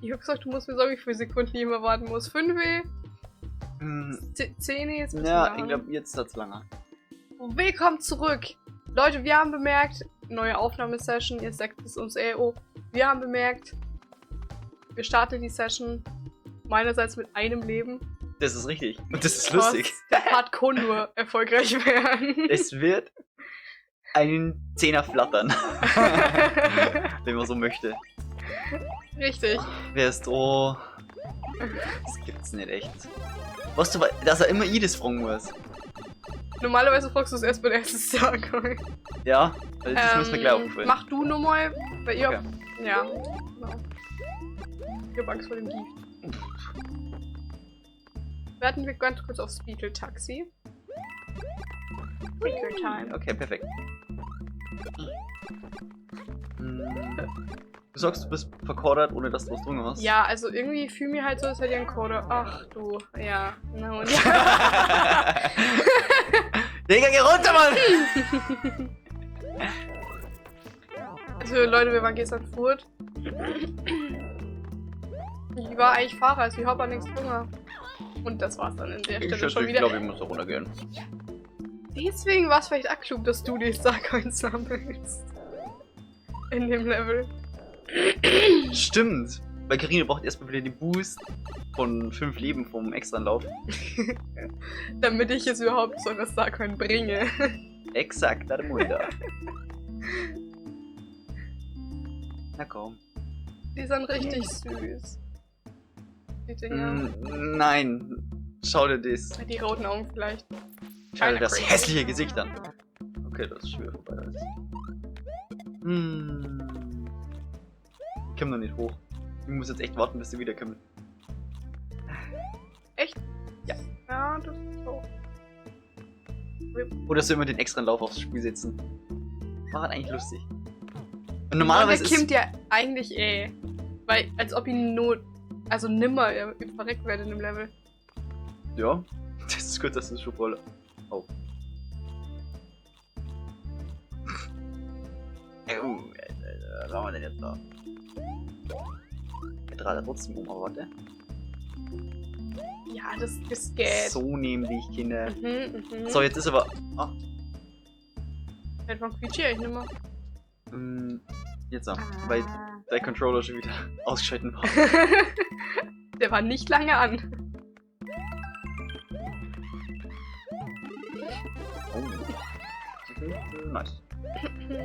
Ich hab gesagt, du musst mir sagen, wie viele Sekunden ich immer warten muss. 5? 10? Jetzt Ja, ich glaube, jetzt hat's lange. Willkommen zurück! Leute, wir haben bemerkt, neue Aufnahmesession, ihr sagt es uns wir haben bemerkt, wir starten die Session meinerseits mit einem Leben. Das ist richtig. Und das ist lustig. Der Part kann nur erfolgreich werden. Es wird einen Zehner flattern. Wenn man so möchte. Richtig. Wer ist oh. Das gibt's nicht echt. Weißt du, dass er immer jedes fragen muss? Normalerweise fragst du es erst bei der ersten Tag. Ja, also das muss mir gleich aufgefallen. Mach du nochmal, weil ihr. Okay. Ja, genau. Ich hab Angst vor dem Gift. Warten wir ganz kurz aufs Beetle-Taxi. Take your time. Okay, perfekt. Du sagst, du bist verkodert, ohne dass du was tun hast. Ja, also irgendwie fühle mir halt so, als hätte ich einen Coder. Ach du, ja. Na und Digga, geh runter, Mann! Also Leute, wir waren gestern Furt. Ich war eigentlich Fahrer, also ich habe auch nichts Hunger. Und das war's dann in der Stelle schon wieder. Ich glaube, ich muss da runtergehen. Deswegen war es vielleicht auch klug, dass du die Starcoins sammelst. In dem Level. Stimmt. Weil Karina braucht erstmal wieder den Boost von 5 Leben vom Extranlauf. Damit ich es überhaupt so eine Starcoin bringe. Exakt, da der Mulder. Na komm. Die sind richtig süß. Die Dinger. Nein. Schau dir das. Die roten Augen vielleicht. Schau dir Kinda das crazy. hässliche Gesicht an. Okay, das ist schwer vorbei. Ich komm noch nicht hoch. Ich muss jetzt echt warten, bis sie wiederkommen. Echt? Ja. Ja, das ist so. Oder soll man den extra Lauf aufs Spiel setzen? War halt eigentlich lustig. Und Normalerweise normalerweise der kommt ja eigentlich weil, als ob ihn also nimmer verreckt werde in dem Level. Ja, das ist gut, dass du es schon voll. Oh. Was haben wir denn jetzt da? Ich drehe da trotzdem um, aber warte. Ja, das geht. So nämlich, Kinder. Mhm. So, jetzt ist aber. Ah, Hätte man quietschi eigentlich nimmer. jetzt auch. Weil der Controller schon wieder ausgeschalten war. Der war nicht lange an. Oh. Nice.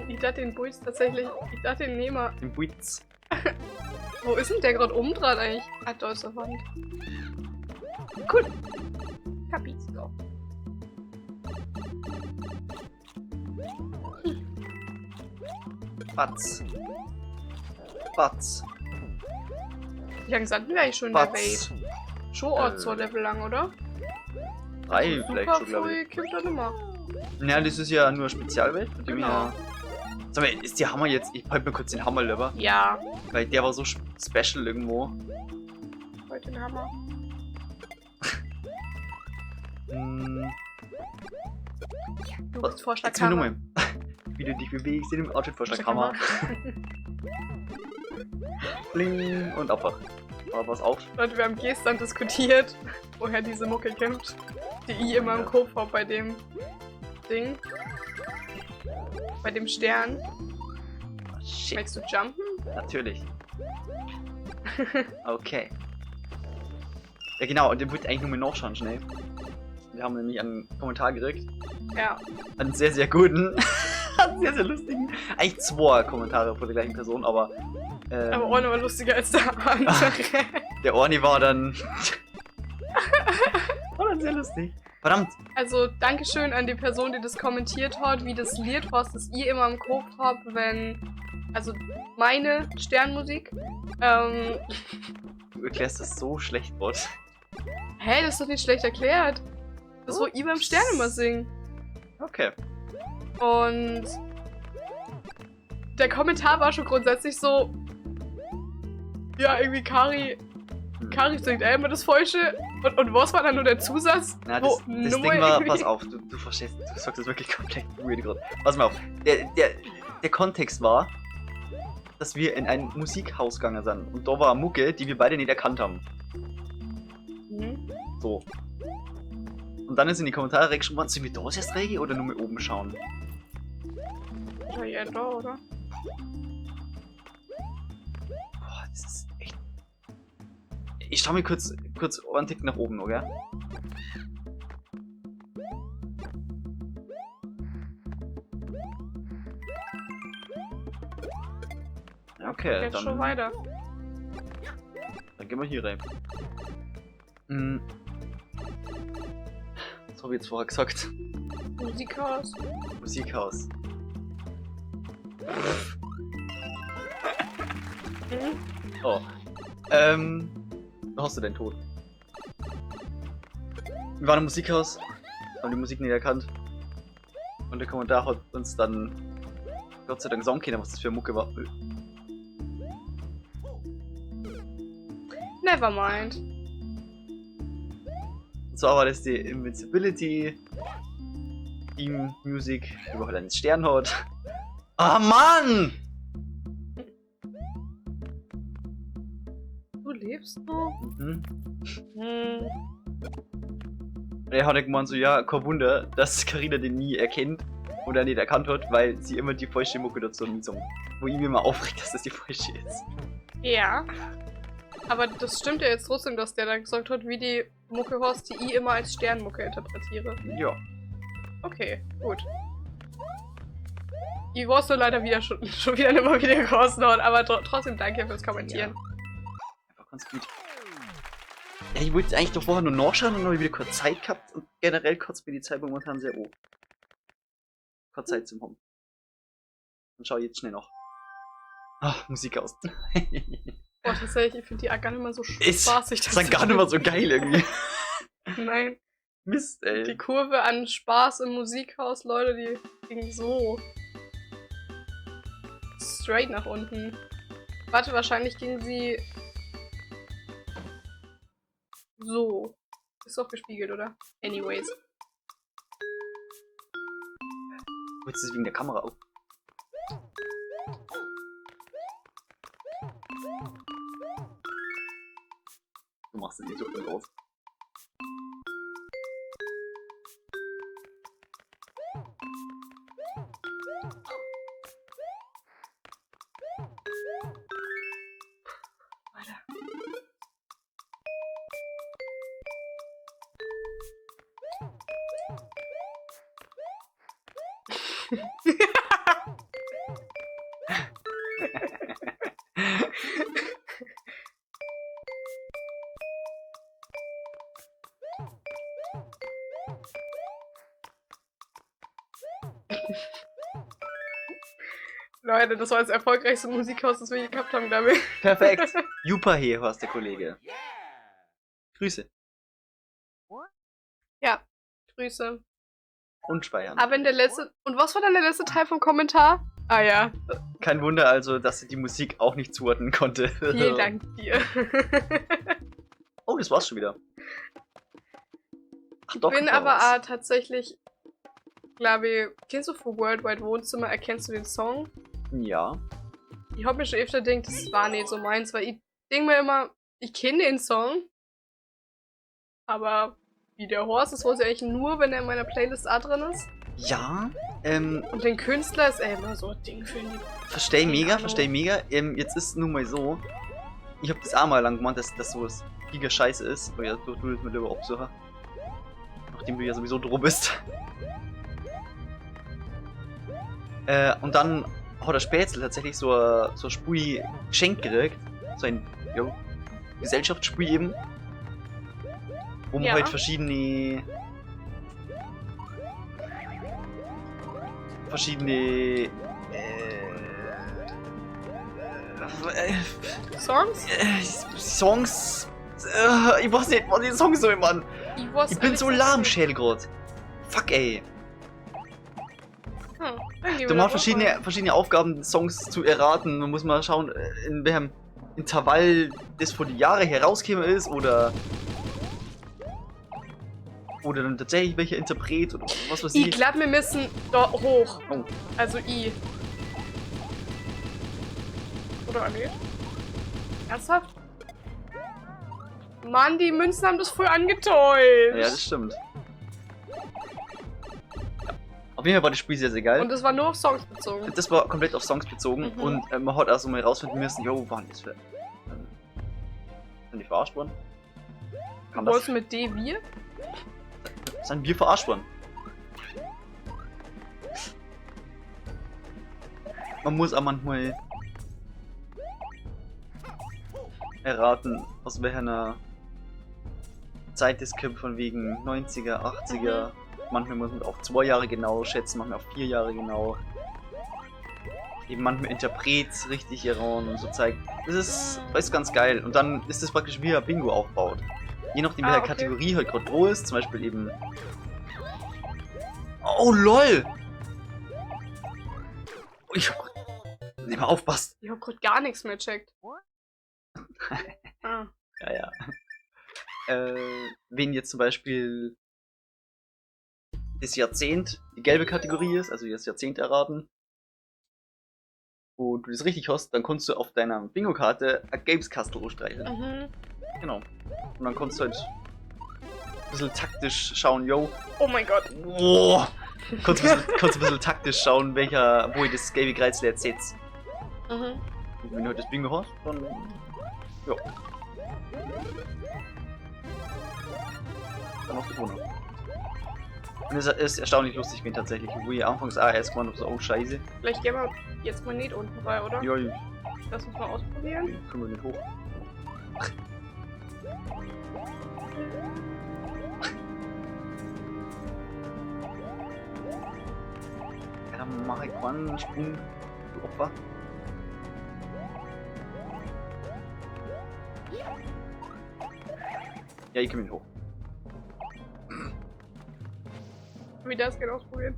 Ich dachte den Buiz tatsächlich. Ich dachte den Nehmer. Den Buitz. Wo ist denn der gerade umdreht eigentlich? Ah, da ist der Wand. Cool. Capito. Batz. Batz. Wie lange sind wir eigentlich schon in der Batz. Welt? Schon Ort so Level lang, oder? 3 vielleicht schon, glaube ich. Kommt da nimmer. Ja, das ist ja nur Spezialwelt. Von dem Genau. her. Sag mal, ist der Hammer jetzt. Ich halte mir kurz den Hammer lieber. Ja. Weil der war so special irgendwo. Heute den Hammer. Du bist Vorschlag Jetzt Nummer. Wie du dich bewegst in dem Outfit-Vorschlag Hammer. Bling und Abfach. Aber was auf? Leute, wir haben gestern diskutiert, woher diese Mucke kommt, die ich immer im Kopf habe bei dem Ding. Bei dem Stern. Oh, shit. Möchtest du jumpen? Natürlich. Okay. Ja genau, und den wollte ich eigentlich nur mal nachschauen schnell. Wir haben nämlich einen Kommentar gekriegt. Ja. Einen sehr, sehr guten. Einen sehr, sehr lustigen. Eigentlich 2 Kommentare von der gleichen Person, aber... Aber auch noch mal lustiger als der andere. Der Orni war dann... war dann sehr lustig. Verdammt! Also, Dankeschön an die Person, die das kommentiert hat, wie das Lied war, das ihr immer im Kopf habt, wenn... Also, meine Sternmusik. Du erklärst das so schlecht, Bot. Hä, das ist doch nicht schlecht erklärt. Das, wo ich beim Stern immer singe. Okay. Und der Kommentar war schon grundsätzlich so, ja, irgendwie Kari singt immer das Falsche. Und was war dann nur der Zusatz? Na, wo das Nummer Ding war, irgendwie- pass auf, du verstehst, du sagst das wirklich komplett weird gerade. Pass mal auf, der Kontext war, dass wir in ein Musikhaus gegangen sind. Und da war eine Mucke, die wir beide nicht erkannt haben. Mhm. So. Und dann ist in die Kommentare reingeschrieben worden, sind wir da erst rein oder nur mit oben schauen? Ja, ja, da, oder? Boah, das ist echt... Ich schau mir kurz einen Tick nach oben, oder? Ja, okay, Jetzt dann... schon weiter. Dann gehen wir hier rein. Hm. Was habe ich jetzt vorher gesagt? Musikhaus. Musikhaus. Mhm. Oh. Da hast du deinen Tod. Wir waren im Musikhaus, haben die Musik nicht erkannt. Und der Kommentar hat uns dann Gott sei Dank sagen können, was das für eine Mucke war. Nevermind. Und zwar war das die Invincibility Theme Music, die halt einen Stern hat. Ah Mann! Du lebst noch? Mhm. Hm. Er hat gemeint so, ja, kein Wunder, dass Carina den nie erkennt oder nicht erkannt hat, weil sie immer die falsche Mucke dazu gesungen. Wo ich mir mal aufregt, dass das die falsche ist. Ja. Aber das stimmt ja jetzt trotzdem, dass der dann gesagt hat, wie die Mucke Horst, die ich immer als Sternmucke interpretiere. Ja. Okay, gut. Ich weiß nur leider wieder schon wieder nicht mal wieder rausgehauen, aber trotzdem danke fürs Kommentieren. Einfach ganz gut. Ja, ich wollte eigentlich doch vorher nur nachschauen und dann habe ich wieder kurz Zeit gehabt und generell kotzt mir die Zeit momentan sehr hoch. Keine Zeit zum Home. Dann schau ich jetzt schnell noch. Ach, Musik aus. Boah, tatsächlich, ich finde die auch gar nicht mal so Ist spaßig. dann gar nicht mal so geil irgendwie. Nein. Mist, ey. Die Kurve an Spaß im Musikhaus, Leute, die ging so straight nach unten. Warte, wahrscheinlich ging sie so. Ist doch gespiegelt, oder? Anyways. Jetzt ist es wegen der Kamera auf. Du machst es nicht so viel raus. Weiter. Leute, das war das erfolgreichste Musikhaus, das wir je gehabt haben, glaube ich. Perfekt. Super hier, Horst, der Kollege. Grüße. Ja, Grüße. Und speichern. Aber in der letzte. Und was war dann der letzte Teil vom Kommentar? Ah ja. Kein Wunder also, dass sie die Musik auch nicht zuordnen konnte. Vielen Dank dir. Oh, das war's schon wieder. Ach Ich doch. bin da aber war's. tatsächlich, glaube ich, kennst du von Worldwide Wohnzimmer, erkennst du den Song? Ja. Ich hab mir schon öfter gedacht, das war nicht so meins, weil ich denke mir immer, ich kenne den Song, aber wie der Horst, das weiß ich eigentlich nur, wenn er in meiner Playlist auch drin ist. Ja. Und den Künstler ist immer so ein Ding für ihn. Versteh Keine mega, Ahnung. versteh mega. Jetzt ist nun mal so. Ich hab das auch mal lang gemeint, dass das so das giga Scheiße ist. Aber ja, du das mit über Obsucher. Nachdem du ja sowieso drum bist. Und dann hat der Spätzle tatsächlich so ein Spui geschenkt gekriegt. So ein Gesellschaftsspui eben. Wo man Ja. halt verschiedene Songs? Songs. Ich weiß nicht, was die Songs so immer an. Ich bin so lahmschädel grad. Fuck ey. Du machst verschiedene Aufgaben, Songs zu erraten. Man muss mal schauen, in welchem Intervall das vor die Jahre herausgekommen ist oder dann tatsächlich welcher Interpret oder was weiß Ich ich. glaube, wir müssen da hoch. Oh. Also I. oder? Nee. Ernsthaft? Mann, die Münzen haben das voll angetäuscht. Ja, das stimmt. Auf jeden Fall war das Spiel sehr, sehr geil. Und das war nur auf Songs bezogen. Das war komplett auf Songs bezogen und man hat also mal rausfinden müssen, jo, wo waren das für... Sind die verarscht worden? Was mit D wir? Sind wir verarscht worden? Man muss auch manchmal erraten, aus welcher Zeit es kommt, von wegen 90er, 80er. Manchmal muss man auch 2 Jahre genau schätzen, manchmal auch 4 Jahre genau. Eben manchmal Interpret richtig heran und so zeigt. Das ist ganz geil. Und dann ist das praktisch wie ein Bingo aufbaut. Je nachdem, welche Kategorie halt gerade wo ist, zum Beispiel eben. Oh lol! Ich hab nicht mehr aufpasst. Ich hab grad gar nichts mehr checkt. Ah. Ja. Wenn jetzt zum Beispiel das Jahrzehnt die gelbe Kategorie ist, also das Jahrzehnt erraten, wo du das richtig hast, dann kannst du auf deiner Bingo-Karte ein Games-Kastel streicheln. Genau. Und dann kannst du halt ein bisschen taktisch schauen, yo. Oh mein Gott. Boah. Kannst ein bisschen taktisch schauen, wo ich das gelbe Kreuz jetzt setze. Und wenn du halt das Bingo hast, dann. Ja. Dann hast du gewonnen. Und es ist erstaunlich lustig gewesen tatsächlich, wo ich anfangs auch erst gemeint habe, so, oh Scheiße. Vielleicht gehen wir jetzt mal nicht unten bei, oder? Ja, Lass uns mal ausprobieren. können wir nicht hoch. Ja, dann mach ich mal einen Sprung, du Opfer. Ja, ich komme nicht hoch. Wie das geht ausprobieren.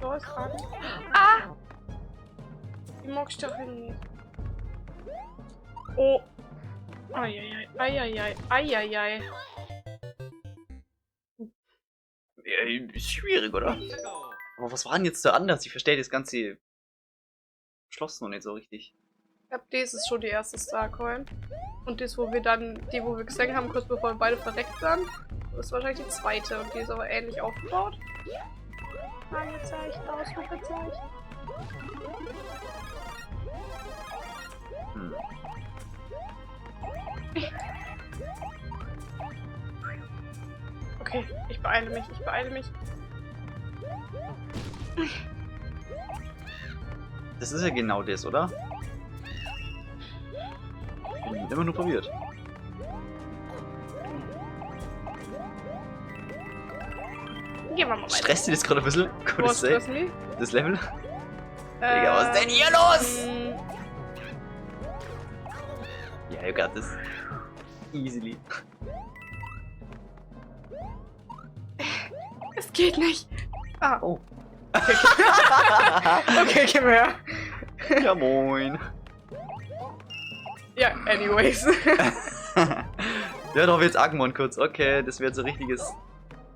Da ist gerade. Ah! Die magst du doch nicht. Oh! Eieiei, eieiei, eieiei. Ja, ist schwierig, oder? Aber was war denn jetzt so anders? Ich verstehe das ganze Schloss noch nicht so richtig. Ich glaube, das ist schon die erste Starcoin. Und das, wo wir dann, die, wo wir gesehen haben, kurz bevor wir beide verreckt sind, das ist wahrscheinlich die zweite. Und die ist aber ähnlich aufgebaut. Fragezeichen, Ausrufezeichen. Okay, ich beeile mich, ich beeile mich. Das ist ja genau das, oder? Ich bin immer nur verwirrt. Gehen wir mal weiter. Stresst dir das gerade ein bisschen? Was stressen die? Das Level? Digga, was ist denn hier los? Ja, you got this. Easily. Es geht nicht. Ah. Oh. Okay, gehen wir her. Ja, moin. Ja, anyways. Ja, doch jetzt Agmon kurz. Okay, das wird so richtiges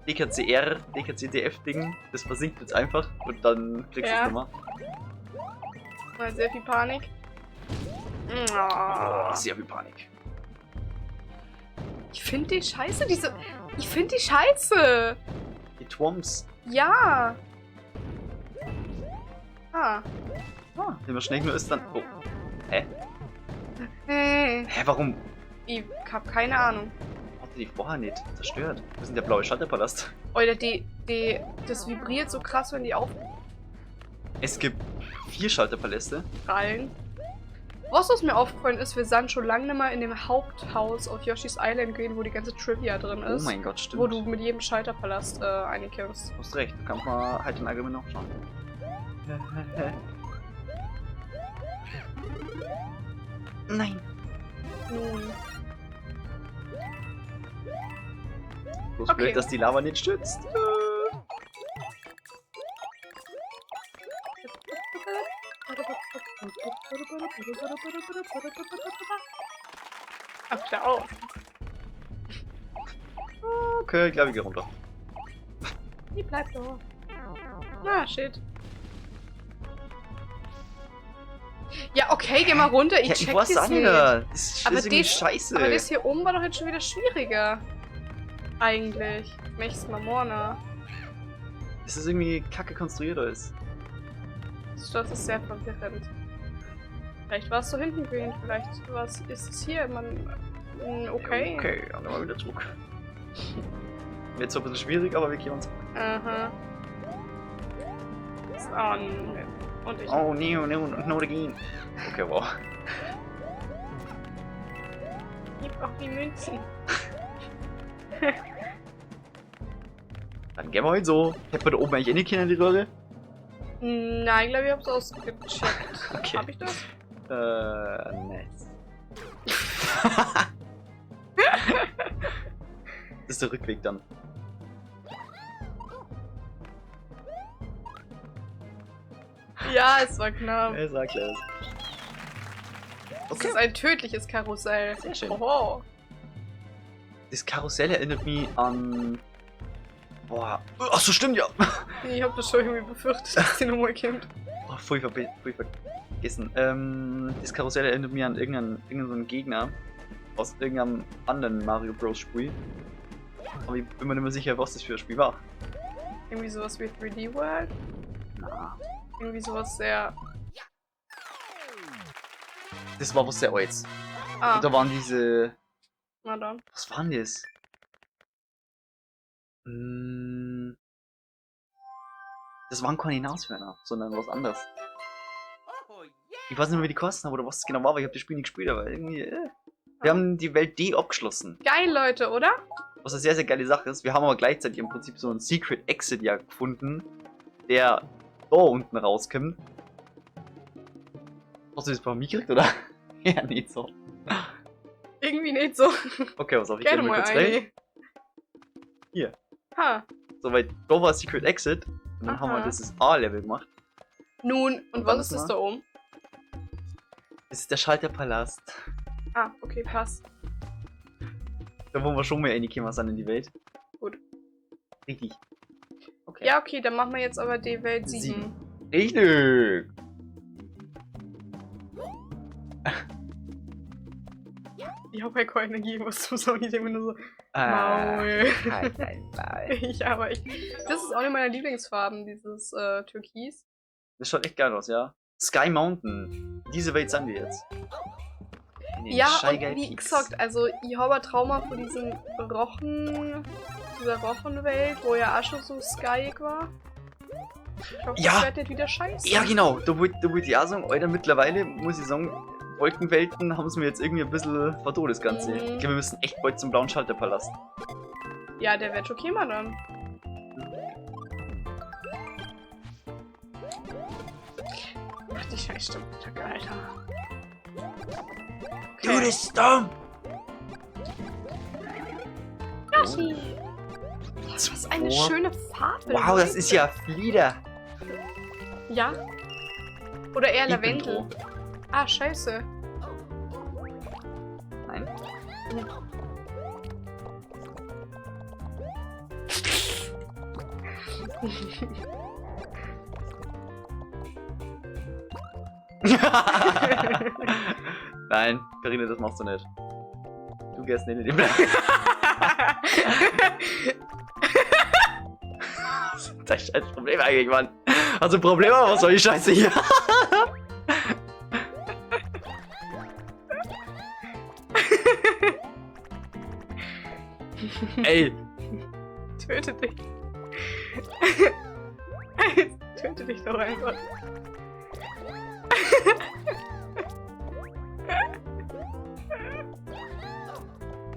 DKCR, DKCDF-Ding. Das versinkt jetzt einfach und dann kriegst du es nochmal. Mal sehr viel Panik. Oh, sehr viel Panik. Ich finde die scheiße, diese. Ich finde die scheiße. Die Twomps. Ja. Ah. Wenn man schnell nur ist, dann. Oh. Hä? Hey. Hä, warum? Ich hab keine Ahnung. Hat die vorher nicht zerstört? Wir sind der blaue Schatterpalast. Oder das vibriert so krass, wenn die Es gibt 4 Schalterpaläste. aufprallen. Was mir aufgefallen ist, wir sind schon lange nicht mehr in dem Haupthaus auf Yoshi's Island gehen, wo die ganze Trivia drin ist. Oh mein Gott, stimmt. Wo du mit jedem Schalterpalast einkämpfst. Du hast recht, kann man halt den allgemein noch schauen. Nein. Bloß Okay. blöd, dass die Lava nicht stützt. Ach, klar auch. Okay, ich glaube, ich gehe runter. Die bleibt doch. Ah, shit. Ja, okay, geh mal runter. Ich Ja, check ich weiß das auch nicht. nicht. Das Aber ist irgendwie das- scheiße. Aber das hier oben war doch jetzt schon wieder schwieriger. Eigentlich. Möchtest mal morgen. Das ist irgendwie kacke konstruiert alles. Das ist sehr verwirrend. Vielleicht war es so hinten grün, vielleicht ist es hier. Okay. Okay, dann mal wieder zurück. Wird zwar ein bisschen schwierig, aber wir gehen uns. Aha. Oh, nee. Und ich. Oh, no again. Okay, wow. Gib auch die Münzen. Dann gehen wir halt so. Hätten wir da oben eigentlich eh nicht Kinder in die Röhre? Nein, glaube ich, hab's ausgecheckt. Okay. Hab ich das? Nice. Das ist der Rückweg dann. Ja, es war knapp. Er sagt es. Das ist ein tödliches Karussell. Sehr schön. Oho. Das Karussell erinnert mich an. Boah. Ach so, stimmt ja. Ich hab das schon irgendwie befürchtet, dass die nochmal kommt. Oh, voll vergessen. Das Karussell erinnert mich an irgendeinen so einen Gegner aus irgendeinem anderen Mario Bros. Spiel. Aber ich bin mir nicht mehr sicher, was das für ein Spiel war. Irgendwie sowas wie 3D World. Na. Irgendwie sowas sehr. Das war was sehr altes. Ah, Und da waren diese. na dann. Was waren das? Das waren keine Nashörner, sondern was anderes. Ich weiß nicht mehr, wie die kosten haben oder was es genau war, aber ich habe das Spiel nicht gespielt, aber irgendwie. Wir haben die Welt D abgeschlossen. Geil, Leute, oder? Was eine sehr, sehr geile Sache ist. Wir haben aber gleichzeitig im Prinzip so einen Secret Exit ja gefunden, der da unten rauskommt. Hast du das bei mir gekriegt, oder? Ja, nicht so. Irgendwie nicht so. Okay, was auf ich Gerne geh mal mal kurz rein. eine. Hier. Ha. So, weil da war Secret Exit und dann haben wir Aha. dieses A-Level gemacht. Nun, und Und was dann ist ist das mal- da oben? Das ist der Schalterpalast. Ah, okay, passt. Da wo wir schon mal reingekommen sind in die Welt. Gut. Richtig. Okay. Ja, okay, dann machen wir jetzt aber die Welt 7. 7. Richtig! Ich habe ja keine Energie, was du sagst. Ich immer nur so. Ah, Maul. halt dein Maul. Ja, aber das ist auch eine meiner Lieblingsfarben, dieses Türkis. Das schaut echt geil aus, ja. Sky Mountain. Diese Welt sind wir jetzt. In den Ja, Shy und Guy wie Peaks. gesagt, also ich habe ein Trauma von diesem dieser Rochenwelt, wo ja auch schon so skyig war. Ich hoffe, Ja. das wird nicht wieder scheiße. Ja, genau. Da wollte ich auch sagen, Alter, mittlerweile muss ich sagen, Wolkenwelten haben es mir jetzt irgendwie ein bisschen verdorrt, das Ganze. Mhm. Ich glaube, wir müssen echt bald zum blauen Schalterpalast. Ja, der wird schon kämen dann. Ach, die Scheißstimme, Alter. Du bist dumm! Yoshi! Was ist eine Vor- schöne Farbe. Wow, das Leute. ist ja Flieder. Ja? Oder eher Ich bin Lavendel. Ah, scheiße. Nein. Nein, Karina, das machst du nicht. Du gehst nicht in den Blau. Das ist scheiß Problem eigentlich, Mann. Also Problem, aber was soll die Scheiße hier? Ey, Töte dich. Töte dich doch einfach.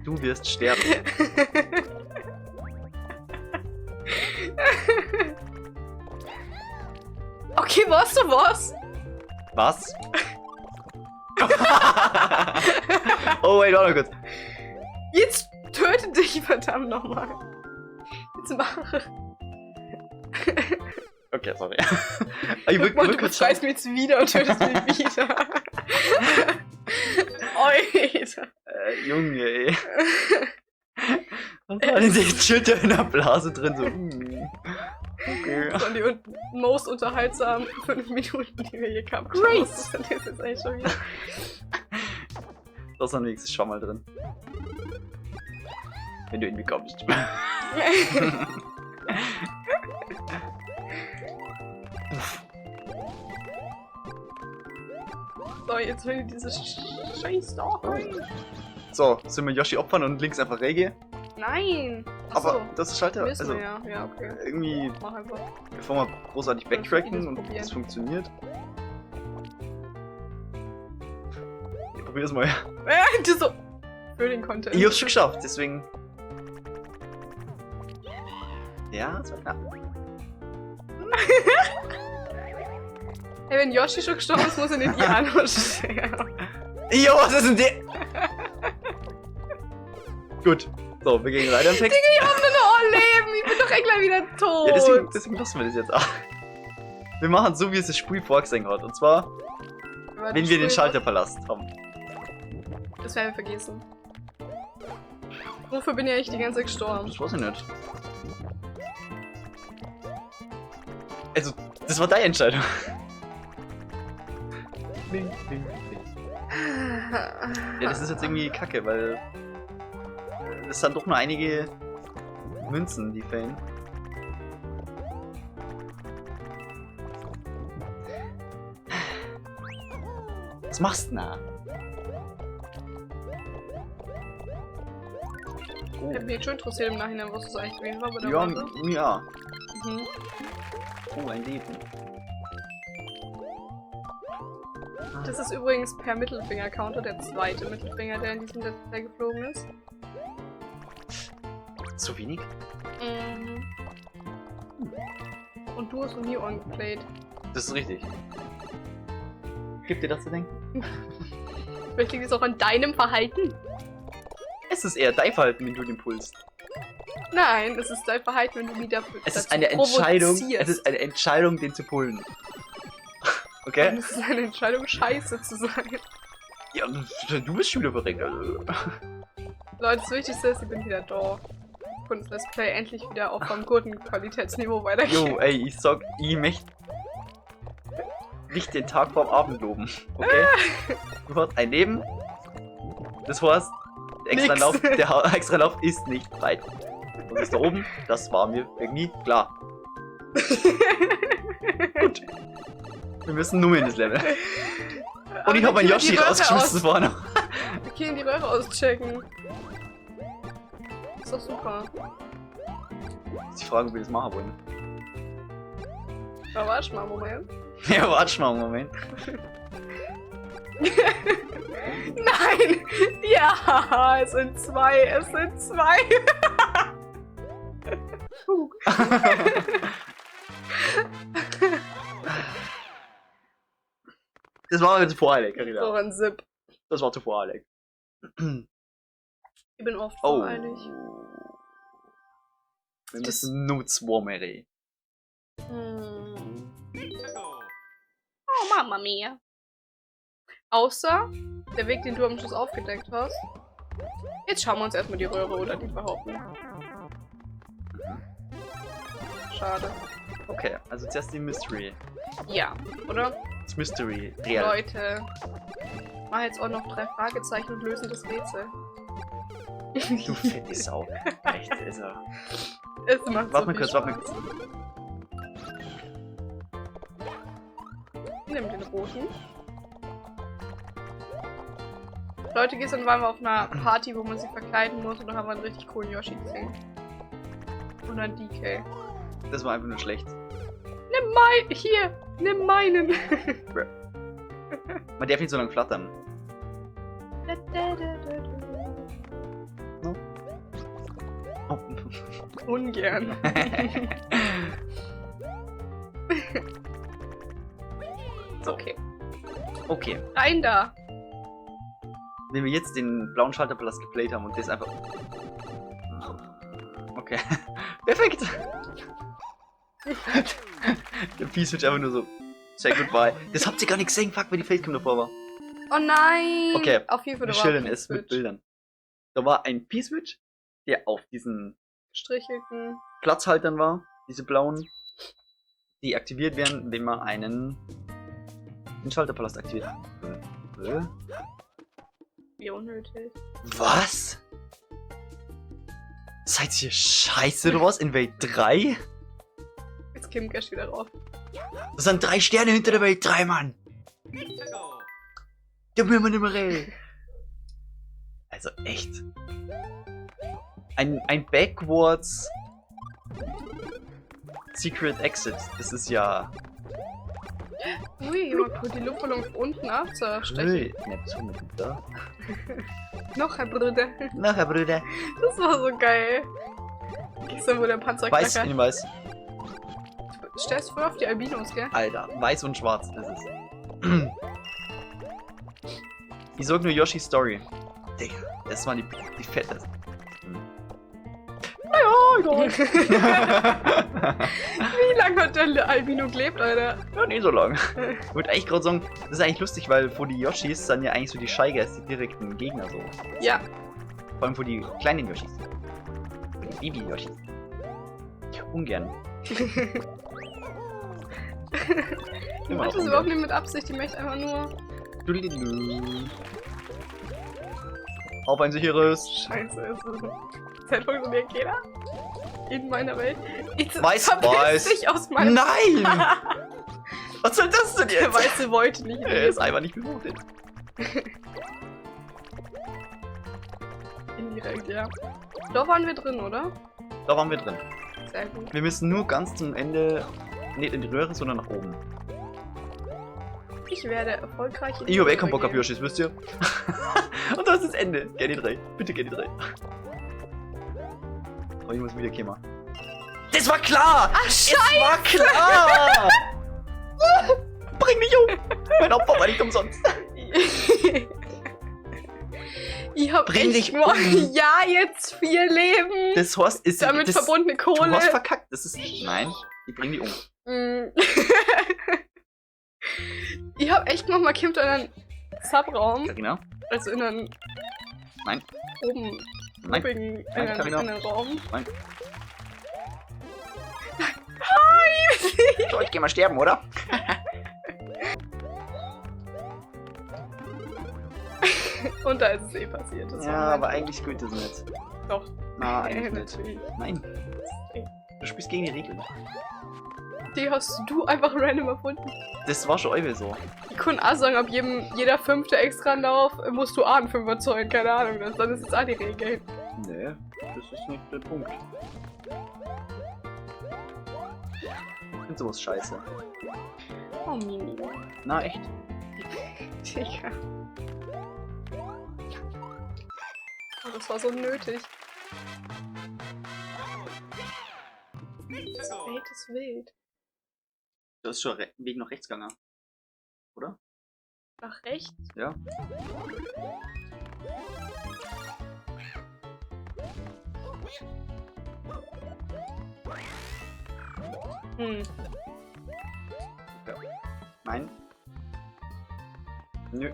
du wirst sterben. Okay, was du was? Was? Oh, wait, warte mal kurz. Jetzt töte dich, verdammt nochmal. Jetzt mach. Okay, sorry. Ich will Guck mal, du kurz befreist mich jetzt wieder und tötest mich wieder. Alter. Junge, ey. Was war denn jetzt Schilder in der Blase drin? So, Okay. Das waren die most unterhaltsamen 5 Minuten, die wir hier kamen. Great. Das ist jetzt eigentlich schon wieder. Da ist noch nächstes Schau mal drin. Wenn du ihn bekommst. So, jetzt will ich diese scheiß da rein. So, sind wir Yoshi opfern und links einfach Rege. Nein! Aber Achso, das ist Schalter. müssen Also wir ja. Ja, okay. irgendwie, Mach einfach. bevor wir großartig Dann backtracken das und probieren. das funktioniert. Ich probier das mal. Du so. Für den Content. Ich hab's schon geschafft, deswegen. Ja, das war klar. Hey, wenn Yoshi schon gestorben ist, muss er nicht die Antwort sterben. Jo, was ist denn der? Gut. So, wir gehen weiter im Text. Ich hab nur noch Leben. Ich bin doch gleich wieder tot. Ja, deswegen lassen wir das jetzt auch. Wir machen so, wie es das Spiel vorgesehen hat. Und zwar, wenn wir den Schalterpalast haben. Das werden wir vergessen. Wofür bin ich eigentlich die ganze Zeit gestorben? Das weiß ich nicht. Also, das war deine Entscheidung. Ja, das ist jetzt irgendwie kacke, weil es sind doch nur einige Münzen, die fehlen. Was machst du denn da? Oh. Hätte mich jetzt schon interessiert im Nachhinein, was das eigentlich gewesen war, aber da Ja, war so. ja. Mhm. Oh, ein Leben. Das ist übrigens per Mittelfinger-Counter der zweite Mittelfinger, der in diesem Display geflogen ist. Zu wenig? Mhm. Und du hast noch nie on-played. Das ist richtig. Gibt dir das zu denken? Vielleicht liegt es auch an deinem Verhalten. Es ist eher dein Verhalten, wenn du den pulst. Nein, es ist dein Verhalten, wenn du mich dafür Es ist eine Entscheidung, den zu pullen. Okay? Es ist eine Entscheidung, scheiße zu sein. Ja, du bist schon wieder verreckt. Also. Leute, das Wichtigste ist, ich bin wieder da. Und das Let's Play endlich wieder auf einem guten Qualitätsniveau weitergeht. Jo, ey, ich sag, ich möchte nicht den Tag vorm Abend loben. Okay? Du hast ein Leben. Das heißt, der extra Lauf ist nicht breit. Und ist da oben, das war mir irgendwie klar. Gut. Wir müssen nur in das Level. Und ich habe mein Yoshi rausgeschmissen vorne. Wir können die Röhre auschecken. Ist doch super. Ist die Frage, ob wir das machen wollen. Aber warte mal, Moment. Ja, warte mal einen Moment. Nein! Ja, es sind zwei, es sind zwei. Das war mir zu voreilig, Carina. So ein Zip. Das war zu voreilig. Ich bin oft Oh. voreilig. Wir müssen nur zwei mehr. Oh, Mama mia. Außer der Weg, den du am Schluss aufgedeckt hast. Jetzt schauen wir uns erstmal die Röhre oder die behaupten. Schade. Okay, also zuerst die Mystery. Ja, oder? Das Mystery. Real. Leute. Mach jetzt auch noch 3 Fragezeichen und lösen das Rätsel. Du fette Sau. Echt, ist er. Es macht Warte so mal viel kurz, warte mal Spaß. kurz. Nimm den roten. Leute, gestern waren wir auf einer Party, wo man sich verkleiden muss und da haben wir einen richtig coolen Yoshi gesehen. Und einen DK. Das war einfach nur schlecht. Nimm mein... Hier! Nimm meinen! Man darf nicht so lange flattern. Oh. Ungern. So, Okay. okay. Rein da! Wenn wir jetzt den blauen Schalterpalast geplayt haben und das einfach... Okay. Perfekt! Der P-Switch einfach nur so... Say goodbye. Das habt ihr gar nicht gesehen, fuck, weil die Facecam davor war. Oh nein! Okay, Auf jeden Fall Wir da war schildern ein es mit Switch. Bildern. Da war ein P-Switch, der auf diesen Strichelten. Platzhaltern war. Diese blauen. die aktiviert werden, indem man den Schalterpalast aktiviert. Wie unnötig. Was? Seid ihr scheiße oder was? In Welt 3? Jetzt Kim Cash wieder drauf. Das sind 3 Sterne hinter der Welt 3, Mann! Der Müller Nummer. Also echt. Ein Backwards Secret Exit. Das ist ja. Ui, jemand tut die Luftballon unten abzustechen. Ui, nicht so mit da. Noch, Herr Bruder. Nachher, Brüder. Das war so geil. Gehst du, wo der Panzer Weiß, knackert? in weiß. Du stellst voll auf die Albinos, gell? Alter, weiß und schwarz ist es. Ich sag nur Yoshi's Story. Digga, das war die fette. Naja, egal. Wie lange hat der Albino gelebt, Alter? Ja, nicht so lang. Ich würde eigentlich gerade sagen, das ist eigentlich lustig, weil vor die Yoshis sind ja eigentlich so die Shy Guys, die direkten Gegner so. Ja. Vor allem vor die kleinen Yoshis. Vor die Baby-Yoshis. Ungern. Ich mach das überhaupt nicht mit Absicht, ich möchte einfach nur... Auf ein sicheres. Scheiße, ist so. Das funktioniert jeder. In meiner Welt. Jetzt Weiß. verpiss dich aus meinem... Nein! Was soll das denn Der jetzt? Weiße wollte nicht. Er ist einfach nicht bemutet. Indirekt, ja. Da waren wir drin, oder? Da waren wir drin. Sehr gut. Wir müssen nur ganz zum Ende, nicht in die Röhre, sondern nach oben. Ich werde erfolgreich in die Ich habe eh Röhre keinen Bock auf gehen. Yoshis, wisst ihr? Und das ist das Ende. Geh die 3. Bitte geh die 3. Oh, ich muss wieder kommen. Das war klar! Ach, Es war klar! Bring mich um! Mein Opfer war nicht umsonst. Ich hab Bring echt dich nur um. ja jetzt 4 Leben. Das Horst ist damit das, verbundene Du Kohle. hast verkackt. Das ist. Nein, ich bring die um. Mm. Ich hab echt noch mal Kim in einen Subraum, Carina? also in einen Nein. oben Nein. obigen Nein, Carina. in einen Raum. Nein. Hi! So, ich geh mal sterben, oder? Und da ist es eh passiert. Das Ja, war aber eigentlich gut das nicht. doch. Na, eigentlich nicht. Natürlich. Nein. Du spielst gegen die Regeln. Die hast du einfach random erfunden. Das war schon irgendwie so. Ich kann auch sagen, ab jeder 5. Extra-Lauf musst du A einen 5er zahlen, keine Ahnung. Dann ist jetzt auch die Regel. Nee, das ist nicht der Punkt. Ich find sowas scheiße. Oh, Mimi. Na, echt? Digga. Oh, das war so nötig. Das Welt ist wild. Du hast schon einen Weg nach rechts gegangen. Oder? Nach rechts? Ja. Hm. Nein. Nö.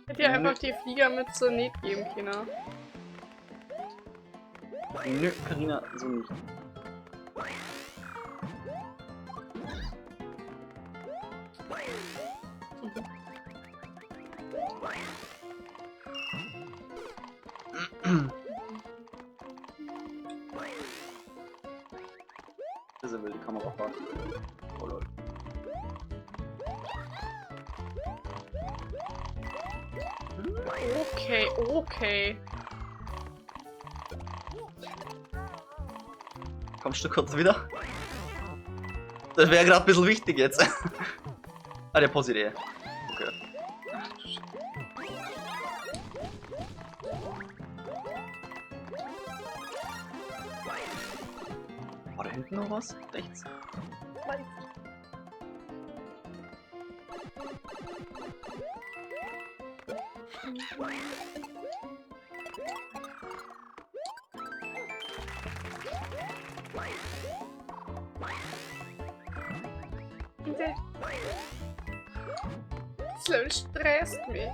Hätte ja einfach die Flieger mit zur Näht geben können. Nö, Carina, so nicht. Das will die Kamera fahren. Oh lol. Okay, okay. Kommst du kurz wieder? Das wäre gerade ein bisschen wichtig jetzt. Ah, der pausiert eh. Okay. Ach du Scheiße. War da hinten noch was? Rechts? Das Level stresst mich.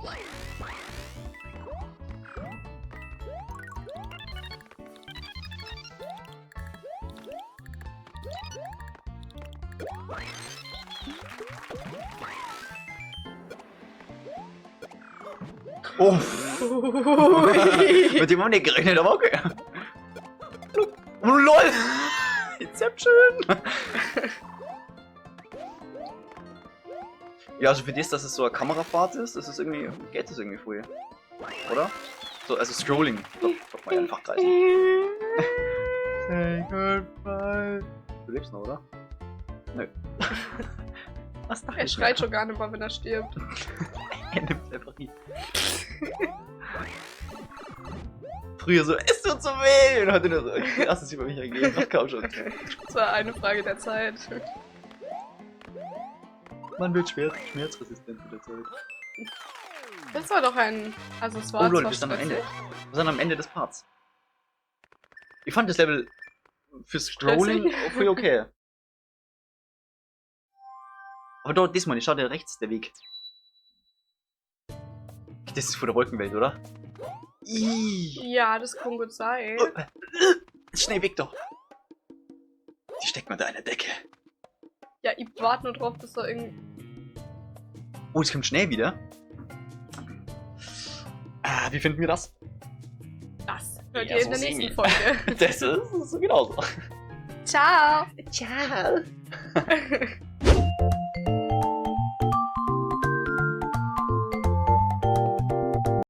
Oh, Ui. mit dem haben wir nicht gerechnet, aber okay. Oh, lol. Inception. Ja, also für das, dass es so eine Kamerafahrt ist, das ist irgendwie, geht das irgendwie voll. Oder? So, also Scrolling. Doch mal einfach reißen. Say goodbye. Du lebst noch, oder? Nö. Was dachte Er schreit schon gar nicht mal, wenn er stirbt. Er nimmt einfach nie. Früher so, es tut so weh! Und heute nur so, lass es über mich ergehen. Ach komm schon. Das war eine Frage der Zeit. Man wird schmerzresistent mit der Zeit. Das war doch ein... Also es war Oh lol, zwar wir sind am Ende. stressig. Wir sind am Ende des Parts. Ich fand das Level fürs Scrolling voll okay. Aber dort, diesmal, ich schau dir rechts, der Weg. Das ist vor der Wolkenwelt, oder? Ih. Ja, das kann gut sein. Schnell weg doch. Die steckt man da in der Decke. Ja, ich warte nur drauf, bis er irgendwie... Oh, es kommt schnell wieder. Ah, wie finden wir das? Das hört Ja, ihr so in der sehen nächsten wir. Folge. Das ist so genauso. Ciao! Ciao.